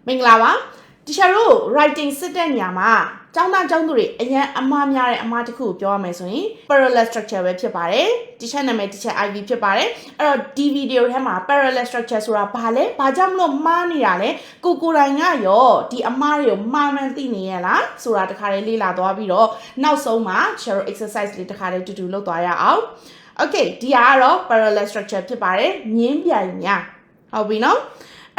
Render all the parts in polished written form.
မင်္ဂလာပါတခြားတို့ writing စစ်တဲ့နေရာမှာကျောင်းသားကျောင်းသူတွေအရင်အမှားများတဲ့အမှားတစ်ခုကိုပြောရမယ်ဆိုရင် parallel structure ပဲဖြစ်ပါတယ်တခြားနာမည်တခြား IV ဖြစ်ပါတယ်အဲ့တော့ဒီဗီဒီယိုထဲမှာ parallel structure ဆိုတာဘာလဲဘာကြောင့်မလို့မှားနေတာလဲကိုတိုင်ကရောဒီအမှားတွေကိုမှားမှန်းသိနေရလားဆိုတာတခါလေးလေ့လာသွားပြီးတော့နောက်ဆုံးမှာ share exercise လေးတခါလေးတူတူလုပ်သွားရအောင် Okay ဒီကတော့ parallel structure ဖြစ်ပါတယ်မြင်းပြိုင်များဟုတ်ပြီနော်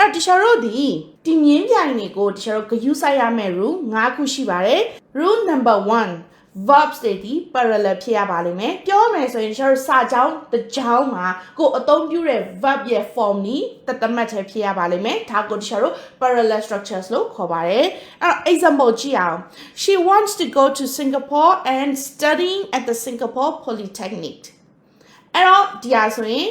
အဲ့တခြားတို့ဒီမြင်းပြိုင်တွေကိုတခြားတို့ဂရုစိုက်ရမယ့် rule 5ခုရှိပါတယ် rule number 1 verbs တွေဒီ parallel ဖြစ်ရပါလိမ့်မယ်ပြောမယ်ဆိုရင်တခြားတို့စာကြောင်းတစ်ကြောင်းမှာကိုအသုံးပြုတဲ့ verb ရဲ့ form นี้တတ်မှတ်ချက်ဖြစ်ရပါလိမ့်မယ်ဒါကိုတခြားတို့ parallel structures လို့ခေါ်ပါတယ်အဲ့ example ကြည့်အောင် she wants to go to Singapore and studying at the Singapore Polytechnic အဲ့တော့ဒီအားဆိုရင်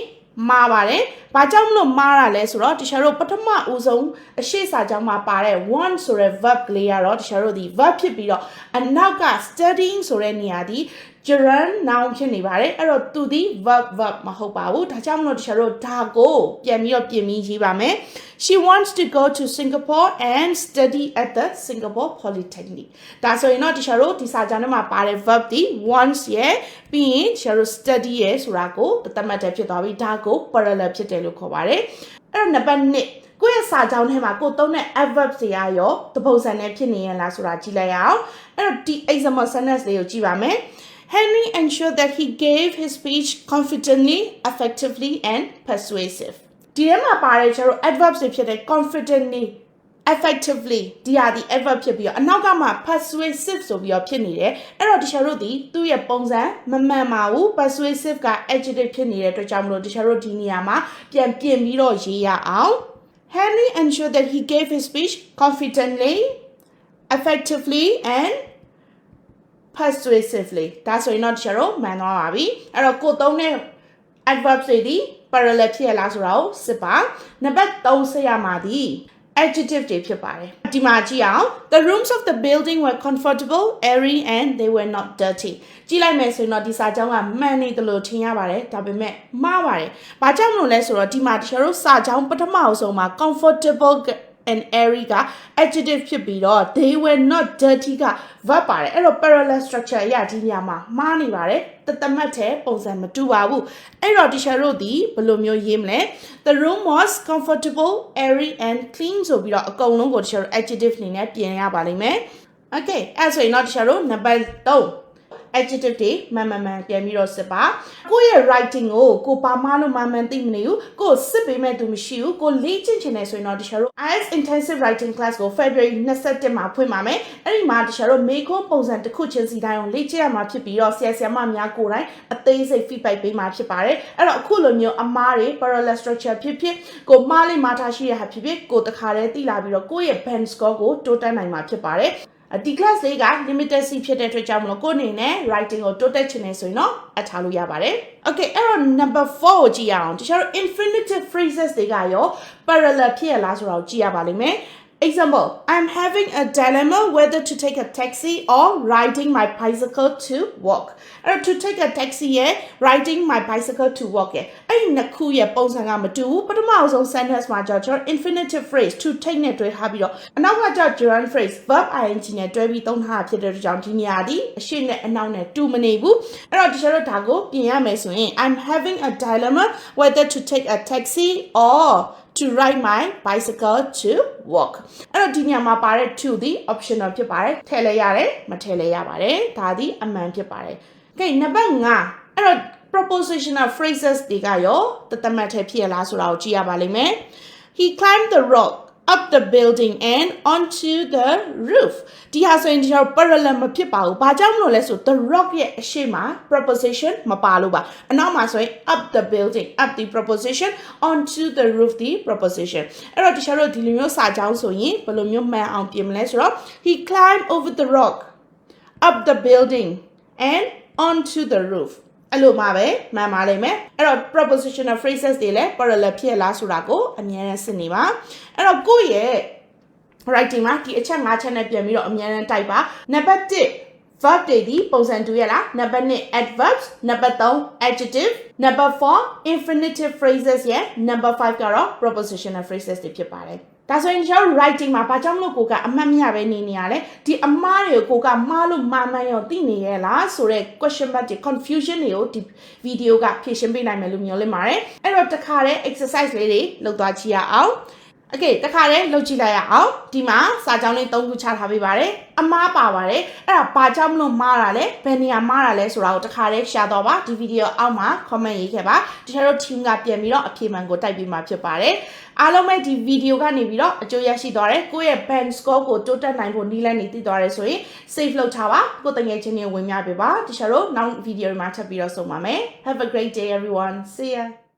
မှားပါတယ်။ဘာကြောင့်မလို့မှားတာလဲဆိုတော့တခြားတို့ပထမဦးဆုံးအရှိစာကြောင်းမှာပါတဲ့ want ဆိုတဲ့ verb ကလေးကတော့တခြားတို့ဒီ verb ဖြစ်ပြီးတော့အနောက်က studying ဆိုတဲ့နေရာဒီ gerund noun ဖြစ်နေပါတယ်။အဲ့တော့သူဒီ verb မဟုတ်ပါဘူး။ဒါကြောင့်မလို့တခြားတို့ဒါကိုပြန်ပြီးတော့ပြင်ပြီးရေးပါမယ်။ She wants to go to Singapore and study at the Singapore Polytechnic ဒါဆိုရင်တော့တခြားတို့ဒီစာကြောင်းထဲမှာပါတဲ့ verb ဒီ wants ရဲ့ပြီးရင်တခြားတို့ study ရဲ့ဆိုတာကိုတတ်မှတ်တယ်ဖြစ်သွားပြီဒါကို parallel ဖြစ်တယ်လို့ခေါ်ပါတယ်အဲ့တော့နံပါတ်1ကိုယ့်ရဲ့စာကြောင်းထဲမှာကိုသုံးတဲ့ adverb တွေရောတပုံစံနဲ့ဖြစ်နေရလားဆိုတာကြည့်လိုက်အောင်အဲ့တော့ဒီ example sentence လေးကိုကြည့်ပါမယ်Henry ensured that he gave his speech confidently, effectively and persuasive ဒီထဲမှာပါတဲ့ကျတော့ adverbs တွေဖြစ်တဲ့ confidently effectively ဒီဟာဒီ adverb ဖြစ်ပြီးတော့အနောက်ကမှ persuasive ဆိုပြီးတော့ဖြစ်နေတယ်အဲ့တော့တခြားတို့ဒီသူ့ရဲ့ပုံစံမမှန်ပါဘူး persuasive က adjective ဖြစ်နေတဲ့အတွက်ကြောင့်မလို့တခြားတို့ဒီနေရာမှာပြန်ပြင်ပြီးတော့ရေးရအောင် Henry ensured that he gave his speech confidently effectively and persuasively ဒါဆိုရင်တော့တခြားတို့မှန်သွားပါပြီအဲ့တော့ကိုသုံးတဲ့ adverbs တွေဒီ parallel ဖြစ်ရလားဆိုတာကိုစစ်ပါနံပါတ်3ဆက်ရမှာဒီ adjective တွေဖြစ်ပါတယ်ဒီမှာကြည့်အောင် the rooms of the building were comfortable airy and they were not dirty ကြည့်လိုက်မယ်ဆိုရင်တော့ဒီစာကြောင်းကမှန်နေတယ်လို့ထင်ရပါတယ်ဒါပေမဲ့မှားပါတယ်ဘာကြောင့်မလို့လဲဆိုတော့ဒီမှာတခြားတို့စာကြောင်းပထမအဆုံးမှာ comfortable and airy က adjective ဖြစ်ပြီးတော့ they were not dirty က verb ပါတယ်အဲ့တော့ parallel structure အရာဒီနေရာမှာမှားနေပါတယ်တတ်မှတ်တဲ့ပုံစံမတူပါဘူးအဲ့တော့ teacher တို့ဒီဘယ်လိုမျိုးရေးမလဲ the room was comfortable airy and clean ဆိုပြီးတော့အကုန်လုံးကို teacher တို့ adjective အနေနဲ့ပြင်ရပါလိမ့်မယ် okay အဲ့ဆိုရင်တော့ teacher တို့နံပါတ်3 adjective တွေမှန်ပြန်ပြီးတော့စစ်ပါကိုယ့်ရဲ့ writing ကိုဘာမှလို့မှန်သိမနေဘူးကိုစစ်ပေးမဲ့သူမရှိဘူးကိုလေ့ကျင့်ချင်တယ်ဆိုရင်တော့တခြားတို့ IELTS intensive writing class ကို February 27မှာဖွင့်ပါမယ်အဲ့ဒီမှာတခြားတို့မေခွန်းပုံစံတစ်ခုချင်းစီတိုင်းကိုလေ့ကျင့်ရမှာဖြစ်ပြီးတော့ဆရာမများကိုယ်တိုင်အသေးစိတ် feedback ပေးမှာဖြစ်ပါတယ်အဲ့တော့အခုလိုမျိုးအမှားတွေ parallel structure ဖြစ်ကိုမှားလေးမှားထားရှိရဟာဖြစ်ကိုတခါတည်းသိလာပြီးတော့ကိုယ့်ရဲ့ band score ကိုတိုးတက်နိုင်မှာဖြစ်ပါတယ်ဒီ class လေးက limited C ဖြစ်တဲ့အတွက်ကြောင့်မလို့ကိုယ့်အနေနဲ့ writing ကိုတိုးတက်ချင်နေဆိုရင်တော့အထားလို့ရပါတယ် Okay အဲ့တော့ number 4ကိုကြည့်ရအောင်တခြားတို့ infinitive phrases တွေကရော parallel ဖြစ်ရလားဆိုတာကိုကြည့်ရပါလိမ့်မယ် Example I'm having a dilemma whether to take a taxi or riding my bicycle to work အဲ့တော့ to take a taxi ရဲ့ riding my bicycle to work ရဲ့အဲ့ဒီနှစ်ခုရဲ့ပုံစံကမတူဘူးပထမဆုံး sentence မှာကျတော့ infinitive phrase to take နဲ့တွဲထားပြီးတော့အနောက်ကကျ gerund phrase verb ing နဲ့တွဲပြီးသုံးထားတာဖြစ်တဲ့ကြောင့်ဒီနေရာဒီအရှိနဲ့အနောက်နဲ့တူမနေဘူးအဲ့တော့တခြားတို့ဒါကိုပြင်ရမယ်ဆိုရင် I'm having a dilemma whether to take a taxi or to ride my bicycle to work အဲ့တော့ဒီညမှာပါတဲ့ to ဒီ optional ဖြစ်ပါတယ်ထည့်လဲရတယ်မထည့်လဲရပါတယ်ဒါဒီအမှန်ဖြစ်ပါတယ် Okay နံပါတ်5အဲ့တော့ prepositional phrases တွေကရောတတ်မှတ်ထဲဖြစ်ရလားဆိုတာကိုကြည့်ရပါလိမ့်မယ် He climbed the rock up the building and onto the roof ဒီဟာဆိုရင်ဒီတော့ parallel မဖြစ်ပါဘူးဘာကြောင့်မလို့လဲဆို the rock ရဲ့အရှိမ preposition မပါလို့ပါအနောက်မှာဆိုရင် up the building up the preposition onto the roof the preposition အဲ့တော့ဒီချာတို့ဒီလိုမျိုးစာကြောင်းဆိုရင်ဘယ်လိုမျိုးမှန်အောင်ပြင်မလဲဆိုတော့ he climbed over the rock up the building and onto the roof အဲ့လိုမှာပဲမှန်ပါလိမ့်မယ်အဲ့တော့ prepositional phrases တွေလည်း parallel ဖြစ်လားဆိုတာကိုအမြဲတမ်းစစ်နေပါအဲ့တော့ကိုယ့်ရဲ့ writing မှာဒီအချက်5ချက်နဲ့ပြန်ပြီးတော့အမြဲတမ်းတိုက်ပါနံပါတ်1 verb တွေဒီပုံစံတူရလားနံပါတ်2 adverbs နံပါတ်3 adjective နံပါတ်4 infinitive phrases ရဲ့နံပါတ်5ကတော့ prepositional phrases တွေဖြစ်ပါတယ် ဒါဆိုရင်ကျွန်တော် writing မှာဘာကြောင့်လို့ကိုကအမှတ်မရပဲနေရလဲဒီအမှားတွေကိုကိုကမှားလို့မှားမှန်းရောသိနေရလားဆိုတော့ question mark တွေ confusion တွေကိုဒီ video ကဖြေရှင်းပေးနိုင်မယ်လို့မျှော်လင့်ပါတယ်အဲ့တော့တခါတည်း exercise လေးတွေလုပ်သွားကြည့်ရအောင်Okay တခါတည်းလုပ်ကြည့်လိုက်ရအောင်ဒီမှာစာကြောင်းလေး3ခုချထားပေးပါတယ်အမှားပါပါတယ်အဲ့ဒါဘာကြောင့်မလို့မှားတာလဲဘယ်နေရာမှားတာလဲဆိုတာကိုတခါတည်းရှာတော့ပါဒီ video အောက်မှာ comment ရေးခဲ့ပါတခြားတို့ team ကပြန်ပြီးတော့အဖြေမှန်ကိုတိုက်ပေးမှာဖြစ်ပါတယ်အားလုံးပဲဒီ video ကနေပြီးတော့အကျိုးရရှိသွားတယ်ကိုယ့်ရဲ့ band score ကိုတိုးတက်နိုင်ဖို့နည်းလမ်းတွေသိသွားတယ်ဆိုရင် save လုပ်ထားပါကိုယ်တငယ်ချင်းတွေဝင်များပေးပါတခြားတို့နောက် video တွေမှာထပ်ပြီးတော့ဆုံပါမယ် Have a great day everyone see ya